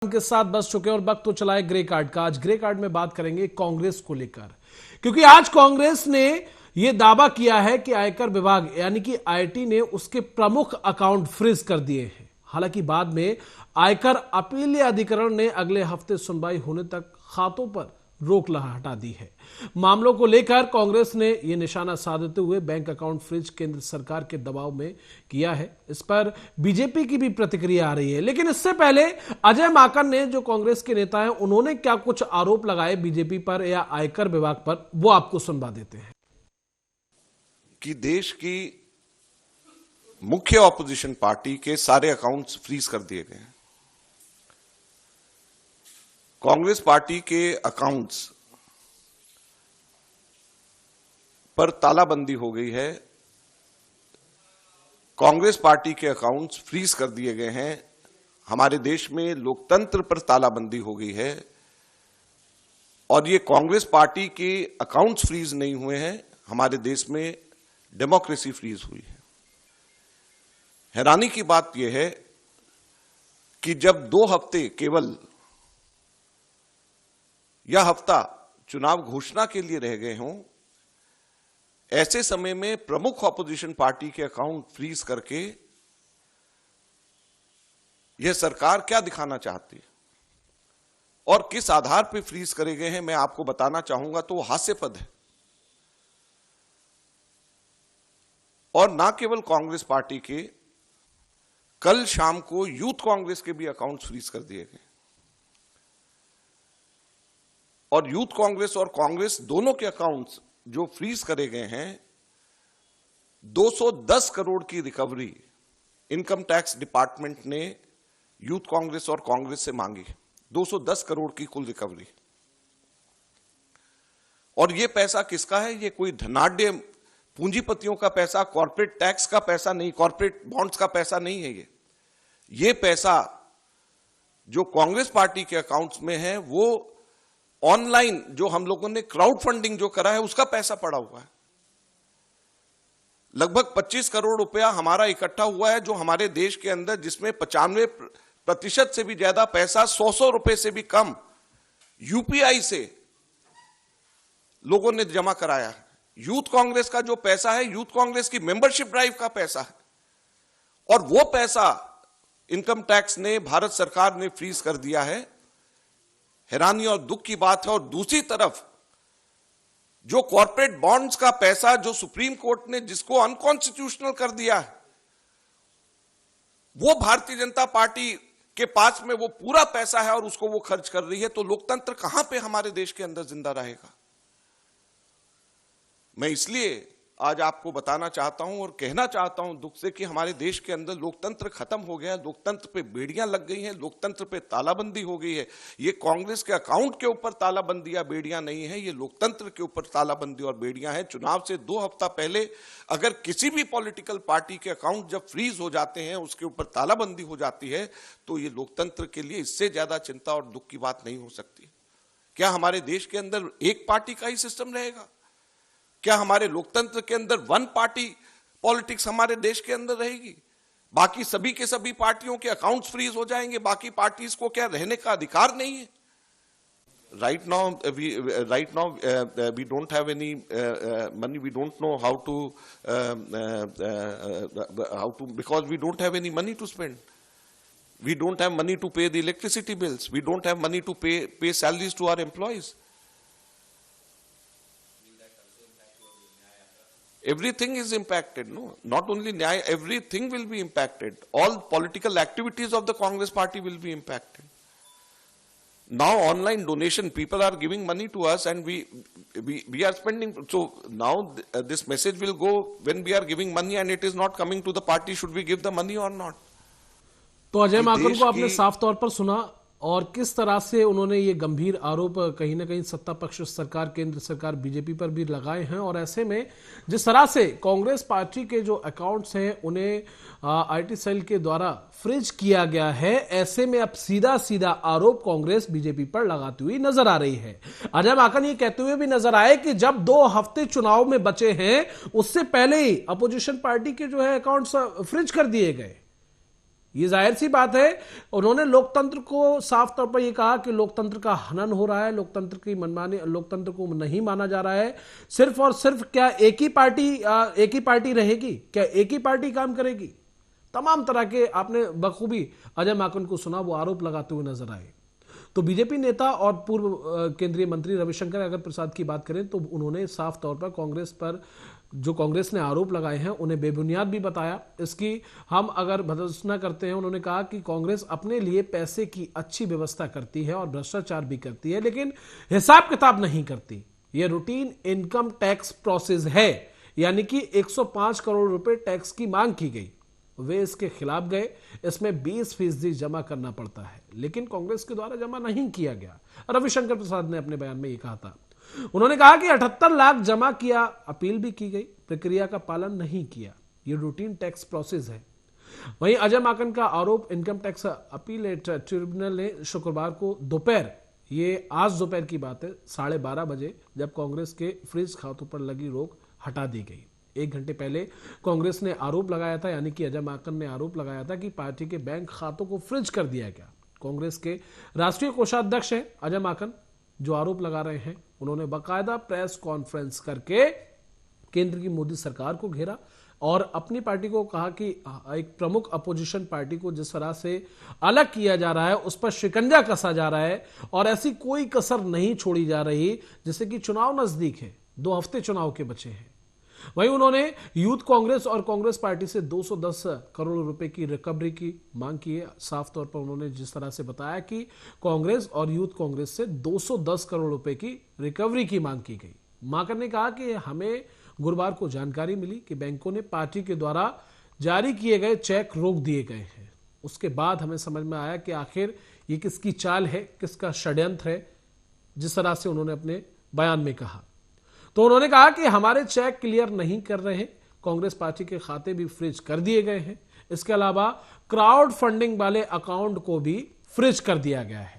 के साथ बस चुके और वक्त तो चला है ग्रे कार्ड का। आज ग्रे कार्ड में बात करेंगे कांग्रेस को लेकर, क्योंकि आज कांग्रेस ने यह दावा किया है कि आयकर विभाग यानी कि आईटी ने उसके प्रमुख अकाउंट फ्रीज कर दिए हैं। हालांकि बाद में आयकर अपीलीय अधिकरण ने अगले हफ्ते सुनवाई होने तक खातों पर रोक हटा दी है। मामलों को लेकर कांग्रेस ने यह निशाना साधते हुए बैंक अकाउंट फ्रीज केंद्र सरकार के दबाव में किया है। इस पर बीजेपी की भी प्रतिक्रिया आ रही है, लेकिन इससे पहले अजय माकन ने, जो कांग्रेस के नेता हैं, उन्होंने क्या कुछ आरोप लगाए बीजेपी पर या आयकर विभाग पर, वो आपको सुनवा देते हैं। कि देश की मुख्य ऑपोजिशन पार्टी के सारे अकाउंट्स फ्रीज कर दिए गए हैं। कांग्रेस पार्टी के अकाउंट्स पर तालाबंदी हो गई है। कांग्रेस पार्टी के अकाउंट्स फ्रीज कर दिए गए हैं। हमारे देश में लोकतंत्र पर तालाबंदी हो गई है और ये कांग्रेस पार्टी के अकाउंट्स फ्रीज नहीं हुए हैं, हमारे देश में डेमोक्रेसी फ्रीज हुई है। हैरानी की बात यह है कि जब 2 हफ्ते केवल यह हफ्ता चुनाव घोषणा के लिए रह गए हों, ऐसे समय में प्रमुख ऑपोजिशन पार्टी के अकाउंट फ्रीज करके यह सरकार क्या दिखाना चाहती है और किस आधार पर फ्रीज करे गए हैं, मैं आपको बताना चाहूंगा तो हास्यास्पद है। और ना केवल कांग्रेस पार्टी के, कल शाम को यूथ कांग्रेस के भी अकाउंट फ्रीज कर दिए गए और यूथ कांग्रेस और कांग्रेस दोनों के अकाउंट्स जो फ्रीज करे गए हैं, 210 करोड़ की रिकवरी इनकम टैक्स डिपार्टमेंट ने यूथ कांग्रेस और कांग्रेस से मांगी। 210 करोड़ की कुल रिकवरी। और यह पैसा किसका है? यह कोई धनाढ्य पूंजीपतियों का पैसा, कॉर्पोरेट टैक्स का पैसा नहीं, कॉर्पोरेट बॉन्ड्स का पैसा नहीं है। ये पैसा जो कांग्रेस पार्टी के अकाउंट्स में है, वो ऑनलाइन जो हम लोगों ने क्राउड फंडिंग जो करा है उसका पैसा पड़ा हुआ है। लगभग 25 करोड़ रुपया हमारा इकट्ठा हुआ है, जो हमारे देश के अंदर, जिसमें 95% से भी ज्यादा पैसा 100 रुपए से भी कम यूपीआई से लोगों ने जमा कराया है। यूथ कांग्रेस का जो पैसा है, यूथ कांग्रेस की मेंबरशिप ड्राइव का पैसा है और वो पैसा इनकम टैक्स ने, भारत सरकार ने फ्रीज कर दिया है। हैरानी और दुख की बात है। और दूसरी तरफ जो कॉर्पोरेट बॉन्ड्स का पैसा, जो सुप्रीम कोर्ट ने जिसको अनकॉन्स्टिट्यूशनल कर दिया है, वो भारतीय जनता पार्टी के पास में वो पूरा पैसा है और उसको वो खर्च कर रही है। तो लोकतंत्र कहां पे हमारे देश के अंदर जिंदा रहेगा? मैं इसलिए आज आपको बताना चाहता हूं और कहना चाहता हूं दुख से कि हमारे देश के अंदर लोकतंत्र खत्म हो गया है। लोकतंत्र पे बेड़ियां लग गई हैं, लोकतंत्र पे तालाबंदी हो गई है। ये कांग्रेस के अकाउंट के ऊपर तालाबंदी या बेड़ियां नहीं है, ये लोकतंत्र के ऊपर तालाबंदी और बेड़ियां हैं। चुनाव से 2 हफ्ता पहले अगर किसी भी पॉलिटिकल पार्टी के अकाउंट जब फ्रीज हो जाते हैं, उसके ऊपर तालाबंदी हो जाती है, तो ये लोकतंत्र के लिए इससे ज्यादा चिंता और दुख की बात नहीं हो सकती। क्या हमारे देश के अंदर एक पार्टी का ही सिस्टम रहेगा? क्या हमारे लोकतंत्र के अंदर वन पार्टी पॉलिटिक्स हमारे देश के अंदर रहेगी? बाकी सभी के सभी पार्टियों के अकाउंट्स फ्रीज हो जाएंगे? बाकी पार्टीज को क्या रहने का अधिकार नहीं है? Right now we don't have any money. We don't know how to because we don't have any money to spend. We don't have money to pay the electricity bills. We don't have money to pay salaries to our employees. Everything is impacted, no? Not only Nyaya, everything will be impacted. All political activities of the Congress party will be impacted. Now online donation, people are giving money to us and we are spending. So now this message will go when we are giving money and it is not coming to the party. Should we give the money or not? तो अजय माकन को आपने साफ तौर पर सुना और किस तरह से उन्होंने ये गंभीर आरोप कहीं ना कहीं सत्ता पक्ष सरकार, केंद्र सरकार, बीजेपी पर भी लगाए हैं। और ऐसे में जिस तरह से कांग्रेस पार्टी के जो अकाउंट्स हैं उन्हें आईटी सेल के द्वारा फ्रीज किया गया है, ऐसे में अब सीधा सीधा आरोप कांग्रेस बीजेपी पर लगाती हुई नजर आ रही है। अजय माकन ये कहते हुए भी नजर आए कि जब 2 हफ्ते चुनाव में बचे हैं, उससे पहले ही अपोजिशन पार्टी के जो है अकाउंट्स फ्रीज कर दिए गए। ये जाहिर सी बात है। उन्होंने लोकतंत्र को साफ तौर पर यह कहा कि लोकतंत्र का हनन हो रहा है, लोकतंत्र की मनमानी, लोकतंत्र को नहीं माना जा रहा है। सिर्फ और सिर्फ क्या एक ही पार्टी रहेगी? क्या एक ही पार्टी काम करेगी? तमाम तरह के आपने बखूबी अजय माकन को सुना, वो आरोप लगाते हुए नजर आए। तो बीजेपी नेता और पूर्व केंद्रीय मंत्री रविशंकर अगर प्रसाद की बात करें तो उन्होंने साफ तौर पर कांग्रेस पर जो कांग्रेस ने आरोप लगाए हैं उन्हें बेबुनियाद भी बताया। इसकी हम अगर भर्त्सना करते हैं, उन्होंने कहा कि कांग्रेस अपने लिए पैसे की अच्छी व्यवस्था करती है और भ्रष्टाचार भी करती है, लेकिन हिसाब किताब नहीं करती। यह रूटीन इनकम टैक्स प्रोसेस है, यानी कि 105 करोड़ रुपए टैक्स की मांग की गई, वे इसके खिलाफ गए। इसमें 20% जमा करना पड़ता है, लेकिन कांग्रेस के द्वारा जमा नहीं किया गया। रविशंकर प्रसाद ने अपने बयान में यह कहा था। उन्होंने कहा कि 78 लाख जमा किया, अपील भी की गई, प्रक्रिया का पालन नहीं किया। यह रूटीन टैक्स प्रोसेस है। वहीं अजय माकन का आरोप, इनकम टैक्स अपीलेट ट्रिब्यूनल ने शुक्रवार को दोपहर, ये आज दोपहर की बात है, 12:30 बजे, जब कांग्रेस के फ्रीज खातों पर लगी रोक हटा दी गई। 1 घंटे पहले कांग्रेस ने आरोप लगाया था, यानी कि अजय माकन ने आरोप लगाया था कि पार्टी के बैंक खातों को फ्रीज कर दिया गया। कांग्रेस के राष्ट्रीय कोषाध्यक्ष हैं अजय माकन, जो आरोप लगा रहे हैं। उन्होंने बाकायदा प्रेस कॉन्फ्रेंस करके केंद्र की मोदी सरकार को घेरा और अपनी पार्टी को कहा कि एक प्रमुख अपोजिशन पार्टी को जिस तरह से अलग किया जा रहा है, उस पर शिकंजा कसा जा रहा है और ऐसी कोई कसर नहीं छोड़ी जा रही। जैसे कि चुनाव नजदीक है, 2 हफ्ते चुनाव के बचे हैं। वहीं उन्होंने यूथ कांग्रेस और कांग्रेस पार्टी से 210 करोड़ रुपए की रिकवरी की मांग की है। साफ तौर पर उन्होंने जिस तरह से बताया कि कांग्रेस और यूथ कांग्रेस से 210 करोड़ रुपए की रिकवरी की मांग की गई। माकन ने कहा कि हमें गुरुवार को जानकारी मिली कि बैंकों ने पार्टी के द्वारा जारी किए गए चेक रोक दिए गए हैं। उसके बाद हमें समझ में आया कि आखिर ये किसकी चाल है, किसका षड्यंत्र है, जिस तरह से उन्होंने अपने बयान में कहा। तो उन्होंने कहा कि हमारे चेक क्लियर नहीं कर रहे हैं, कांग्रेस पार्टी के खाते भी फ्रीज कर दिए गए हैं। इसके अलावा क्राउड फंडिंग वाले अकाउंट को भी फ्रीज कर दिया गया है।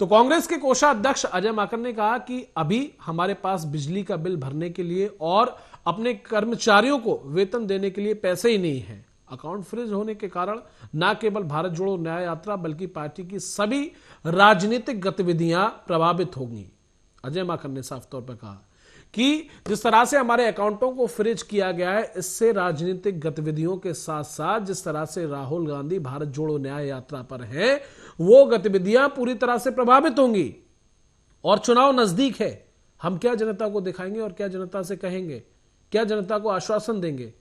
तो कांग्रेस के कोषाध्यक्ष अजय माकन ने कहा कि अभी हमारे पास बिजली का बिल भरने के लिए और अपने कर्मचारियों को वेतन देने के लिए पैसे ही नहीं है। अकाउंट फ्रीज होने के कारण न केवल भारत जोड़ो न्याय यात्रा बल्कि पार्टी की सभी राजनीतिक गतिविधियां प्रभावित होंगी। अजय माकन ने साफ तौर पर कहा कि जिस तरह से हमारे अकाउंटों को फ्रीज किया गया है, इससे राजनीतिक गतिविधियों के साथ साथ जिस तरह से राहुल गांधी भारत जोड़ो न्याय यात्रा पर हैं, वो गतिविधियां पूरी तरह से प्रभावित होंगी। और चुनाव नजदीक है, हम क्या जनता को दिखाएंगे और क्या जनता से कहेंगे, क्या जनता को आश्वासन देंगे?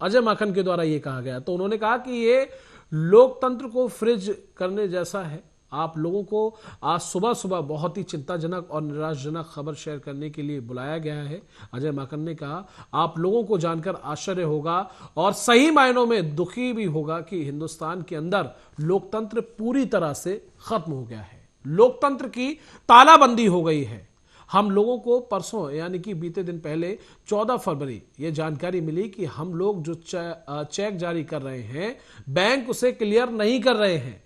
अजय माकन के द्वारा यह कहा गया। तो उन्होंने कहा कि ये लोकतंत्र को फ्रीज करने जैसा है। आप लोगों को आज सुबह सुबह बहुत ही चिंताजनक और निराशजनक खबर शेयर करने के लिए बुलाया गया है। अजय माकन ने कहा, आप लोगों को जानकर आश्चर्य होगा और सही मायनों में दुखी भी होगा कि हिंदुस्तान के अंदर लोकतंत्र पूरी तरह से खत्म हो गया है। लोकतंत्र की तालाबंदी हो गई है। हम लोगों को परसों, यानी कि बीते दिन पहले 14 फरवरी ये जानकारी मिली कि हम लोग जो चेक जारी कर रहे हैं, बैंक उसे क्लियर नहीं कर रहे हैं,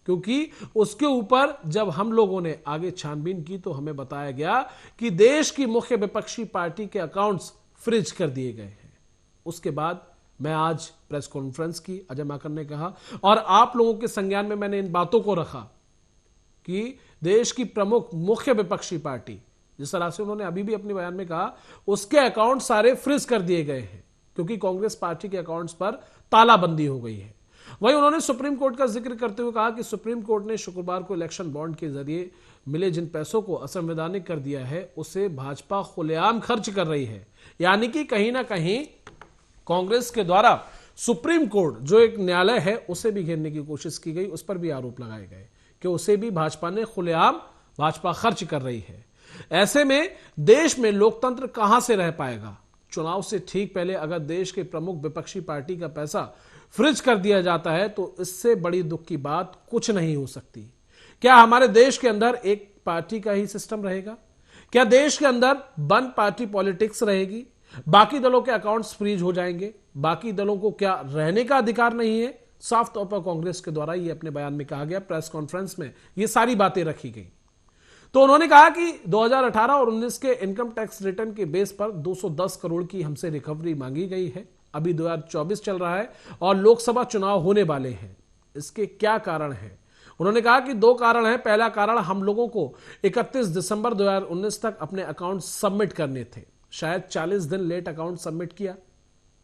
क्योंकि उसके ऊपर जब हम लोगों ने आगे छानबीन की तो हमें बताया गया कि देश की मुख्य विपक्षी पार्टी के अकाउंट्स फ्रीज कर दिए गए हैं। उसके बाद मैं आज प्रेस कॉन्फ्रेंस की, अजय माकन ने कहा, और आप लोगों के संज्ञान में मैंने इन बातों को रखा कि देश की प्रमुख मुख्य विपक्षी पार्टी, जिस तरह से उन्होंने अभी भी अपने बयान में कहा, उसके अकाउंट सारे फ्रीज कर दिए गए हैं क्योंकि कांग्रेस पार्टी के अकाउंट्स पर तालाबंदी हो गई है। वहीं उन्होंने सुप्रीम कोर्ट का जिक्र करते हुए कहा कि सुप्रीम कोर्ट ने शुक्रवार को इलेक्शन बॉन्ड के जरिए मिले जिन पैसों को असंवैधानिक कर दिया है, उसे भाजपा खुलेआम खर्च कर रही है। यानी कि कहीं ना कहीं कांग्रेस के द्वारा सुप्रीम कोर्ट जो एक न्यायालय है उसे भी घेरने की कोशिश की गई, उस पर भी आरोप लगाए गए कि उसे भी भाजपा ने खुलेआम भाजपा खर्च कर रही है। ऐसे में देश में लोकतंत्र कहां से रह पाएगा? चुनाव से ठीक पहले अगर देश के प्रमुख विपक्षी पार्टी का पैसा फ्रीज कर दिया जाता है तो इससे बड़ी दुख की बात कुछ नहीं हो सकती। क्या हमारे देश के अंदर एक पार्टी का ही सिस्टम रहेगा? क्या देश के अंदर वन पार्टी पॉलिटिक्स रहेगी? बाकी दलों के अकाउंट्स फ्रीज हो जाएंगे? बाकी दलों को क्या रहने का अधिकार नहीं है? साफ तौर पर कांग्रेस के द्वारा ये अपने बयान में कहा गया, प्रेस कॉन्फ्रेंस में ये सारी बातें रखी गई। तो उन्होंने कहा कि 2018 और 19 के इनकम टैक्स रिटर्न के बेस पर 210 करोड़ की हमसे रिकवरी मांगी गई है। अभी 2024 चल रहा है और लोकसभा चुनाव होने वाले हैं। इसके क्या कारण हैं? उन्होंने कहा कि 2 कारण हैं। पहला कारण, हम लोगों को 31 दिसंबर 2019 तक अपने अकाउंट सबमिट करने थे, शायद 40 दिन लेट अकाउंट सबमिट किया।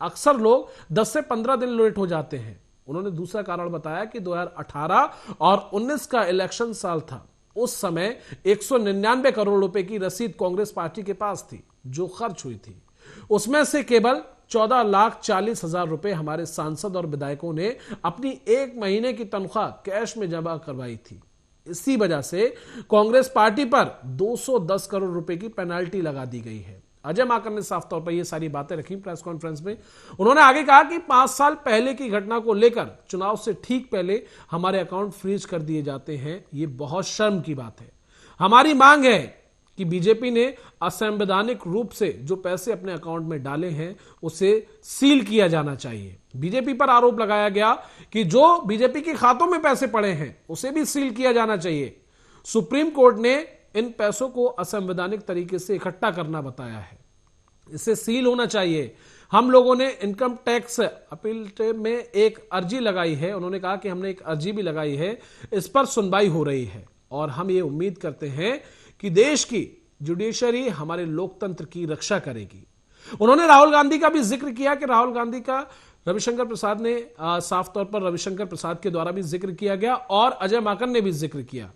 अक्सर लोग 10 से 15 दिन लेट हो जाते हैं। उन्होंने दूसरा कारण बताया कि 2018 और 19 का इलेक्शन साल था। उस समय 199 करोड़ रुपए की रसीद कांग्रेस पार्टी के पास थी जो खर्च हुई थी। उसमें से केवल 14,40,000 रुपए हमारे सांसद और विधायकों ने अपनी 1 महीने की तनख्वाह कैश में जमा करवाई थी। इसी वजह से कांग्रेस पार्टी पर 210 करोड़ रुपए की पेनाल्टी लगा दी गई है। अजय माकन ने साफ तौर पर यह सारी बातें रखी प्रेस कॉन्फ्रेंस में। उन्होंने आगे कहा कि 5 साल पहले की घटना को लेकर चुनाव से ठीक पहले हमारे अकाउंट फ्रीज कर दिए जाते हैं। यह बहुत शर्म की बात है। हमारी मांग है कि बीजेपी ने असंवैधानिक रूप से जो पैसे अपने अकाउंट में डाले हैं उसे सील किया जाना चाहिए। बीजेपी पर आरोप लगाया गया कि जो बीजेपी के खातों में पैसे पड़े हैं उसे भी सील किया जाना चाहिए। सुप्रीम कोर्ट ने इन पैसों को असंवैधानिक तरीके से इकट्ठा करना बताया है, इसे सील होना चाहिए। हम लोगों ने इनकम टैक्स अपील में एक अर्जी लगाई है। उन्होंने कहा कि हमने एक अर्जी भी लगाई है, इस पर सुनवाई हो रही है और हम ये उम्मीद करते हैं कि देश की जुडिशरी हमारे लोकतंत्र की रक्षा करेगी। उन्होंने राहुल गांधी का भी जिक्र किया कि राहुल गांधी का रविशंकर प्रसाद ने साफ तौर पर रविशंकर प्रसाद के द्वारा भी जिक्र किया गया और अजय माकन ने भी जिक्र किया।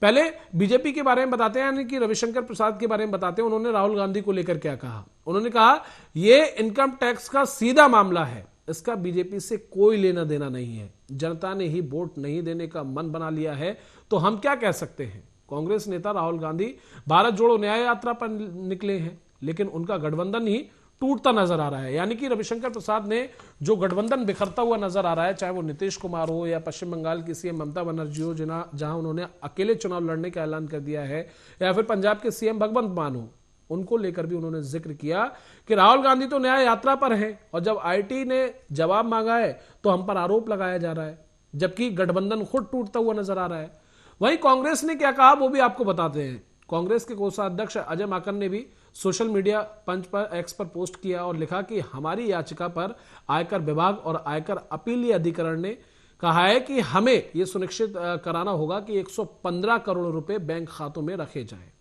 पहले बीजेपी के बारे में बताते हैं, यानी कि रविशंकर प्रसाद के बारे में बताते हैं। उन्होंने राहुल गांधी को लेकर क्या कहा? उन्होंने कहा यह इनकम टैक्स का सीधा मामला है, इसका बीजेपी से कोई लेना देना नहीं है। जनता ने ही वोट नहीं देने का मन बना लिया है तो हम क्या कह सकते हैं। कांग्रेस नेता राहुल गांधी भारत जोड़ो न्याय यात्रा पर निकले हैं, लेकिन उनका गठबंधन ही टूटता नजर आ रहा है। यानी कि रविशंकर प्रसाद ने जो गठबंधन बिखरता हुआ नजर आ रहा है, चाहे वो नीतीश कुमार हो या पश्चिम बंगाल की सीएम ममता बनर्जी हो, जहां उन्होंने अकेले चुनाव लड़ने का ऐलान कर दिया है, या फिर पंजाब के सीएम भगवंत मान हो, उनको लेकर भी उन्होंने जिक्र किया कि राहुल गांधी तो न्याय यात्रा पर है और जब आईटी ने जवाब मांगा है तो हम पर आरोप लगाया जा रहा है, जबकि गठबंधन खुद टूटता हुआ नजर आ रहा है। वहीं कांग्रेस ने क्या कहा वो भी आपको बताते हैं। कांग्रेस के कोषाध्यक्ष अजय माकन ने भी सोशल मीडिया पंच पर एक्स पर पोस्ट किया और लिखा कि हमारी याचिका पर आयकर विभाग और आयकर अपीलीय अधिकरण ने कहा है कि हमें यह सुनिश्चित कराना होगा कि 115 करोड़ रुपए बैंक खातों में रखे जाएं।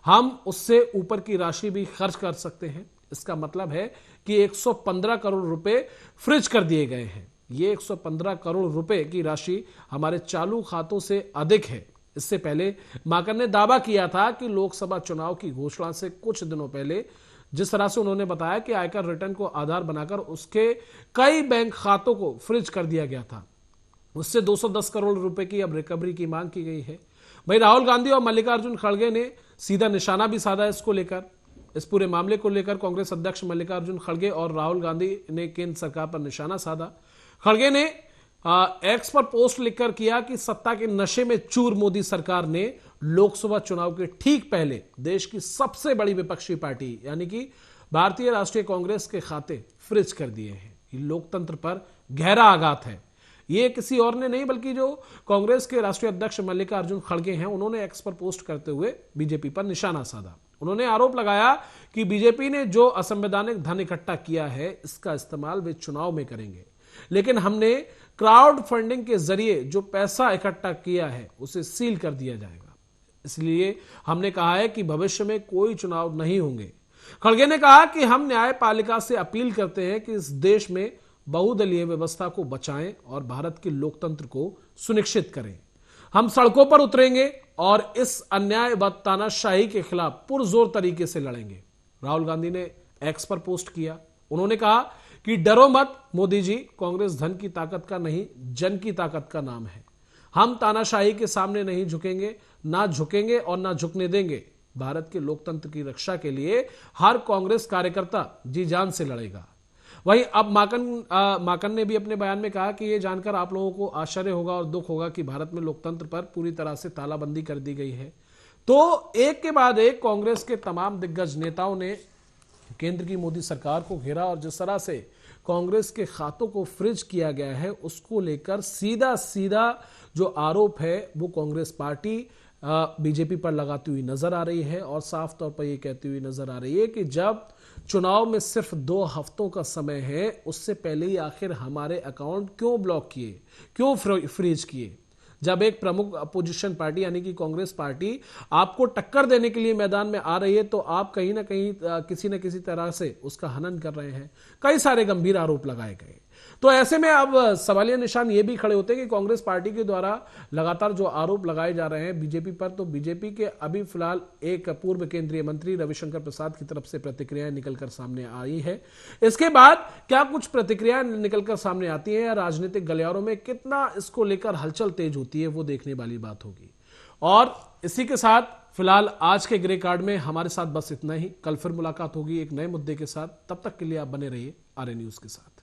हम उससे ऊपर की राशि भी खर्च कर सकते हैं। इसका मतलब है कि 115 करोड़ रुपए फ्रीज कर दिए गए हैं। ये 115 करोड़ रुपए की राशि हमारे चालू खातों से अधिक है। इससे पहले माकन ने दावा किया था कि लोकसभा चुनाव की घोषणा से कुछ दिनों पहले जिस तरह से उन्होंने बताया कि आयकर रिटर्न को आधार बनाकर उसके कई बैंक खातों को फ्रीज कर दिया गया था, उससे 210 करोड़ रुपए की अब रिकवरी की मांग की गई है। भाई राहुल गांधी और मल्लिकार्जुन खड़गे ने सीधा निशाना भी साधा इसको लेकर। इस पूरे मामले को लेकर कांग्रेस अध्यक्ष मल्लिकार्जुन खड़गे और राहुल गांधी ने केंद्र सरकार पर निशाना साधा। खड़गे ने एक्स पर पोस्ट लिखकर किया कि सत्ता के नशे में चूर मोदी सरकार ने लोकसभा चुनाव के ठीक पहले देश की सबसे बड़ी विपक्षी पार्टी यानी कि भारतीय राष्ट्रीय कांग्रेस के खाते फ्रीज कर दिए हैं। ये लोकतंत्र पर गहरा आघात है। ये किसी और ने नहीं बल्कि जो कांग्रेस के राष्ट्रीय अध्यक्ष मल्लिकार्जुन खड़गे हैं, उन्होंने एक्स पर पोस्ट करते हुए बीजेपी पर निशाना साधा। उन्होंने आरोप लगाया कि बीजेपी ने जो असंवैधानिक धन इकट्ठा किया है इसका इस्तेमाल वे चुनाव में करेंगे, लेकिन हमने क्राउड फंडिंग के जरिए जो पैसा इकट्ठा किया है उसे सील कर दिया जाएगा। इसलिए हमने कहा है कि भविष्य में कोई चुनाव नहीं होंगे। खड़गे ने कहा कि हम न्यायपालिका से अपील करते हैं कि इस देश में बहुदलीय व्यवस्था को बचाएं और भारत के लोकतंत्र को सुनिश्चित करें। हम सड़कों पर उतरेंगे और इस अन्याय व तानाशाही के खिलाफ पुरजोर तरीके से लड़ेंगे। राहुल गांधी ने एक्स पर पोस्ट किया। उन्होंने कहा कि डरो मत मोदी जी, कांग्रेस धन की ताकत का नहीं जन की ताकत का नाम है। हम तानाशाही के सामने नहीं झुकेंगे, ना झुकेंगे और ना झुकने देंगे। भारत के लोकतंत्र की रक्षा के लिए हर कांग्रेस कार्यकर्ता जी जान से लड़ेगा। वहीं अब माकन ने भी अपने बयान में कहा कि यह जानकर आप लोगों को आश्चर्य होगा और दुख होगा कि भारत में लोकतंत्र पर पूरी तरह से तालाबंदी कर दी गई है। तो एक के बाद एक कांग्रेस के तमाम दिग्गज नेताओं ने केंद्र की मोदी सरकार को घेरा और जिस तरह से कांग्रेस के खातों को फ्रीज किया गया है, उसको लेकर सीधा सीधा जो आरोप है वो कांग्रेस पार्टी बीजेपी पर लगाती हुई नजर आ रही है और साफ तौर पर यह कहती हुई नजर आ रही है कि जब चुनाव में सिर्फ 2 हफ्तों का समय है, उससे पहले ही आखिर हमारे अकाउंट क्यों ब्लॉक किए, क्यों फ्रीज किए। जब एक प्रमुख अपोजिशन पार्टी यानी कि कांग्रेस पार्टी आपको टक्कर देने के लिए मैदान में आ रही है, तो आप कहीं ना कहीं किसी न किसी तरह से उसका हनन कर रहे हैं। कई सारे गंभीर आरोप लगाए गए। तो ऐसे में अब सवालिया निशान ये भी खड़े होते हैं कि कांग्रेस पार्टी के द्वारा लगातार जो आरोप लगाए जा रहे हैं बीजेपी पर, तो बीजेपी के अभी फिलहाल एक पूर्व केंद्रीय मंत्री रविशंकर प्रसाद की तरफ से प्रतिक्रियाएं निकलकर सामने आई है। इसके बाद क्या कुछ प्रतिक्रियाएं निकलकर सामने आती हैं या राजनीतिक गलियारों में कितना इसको लेकर हलचल तेज होती है, वो देखने वाली बात होगी। और इसी के साथ फिलहाल आज के ग्रे कार्ड में हमारे साथ बस इतना ही। कल फिर मुलाकात होगी एक नए मुद्दे के साथ। तब तक के लिए आप बने रहिए आरए न्यूज के साथ।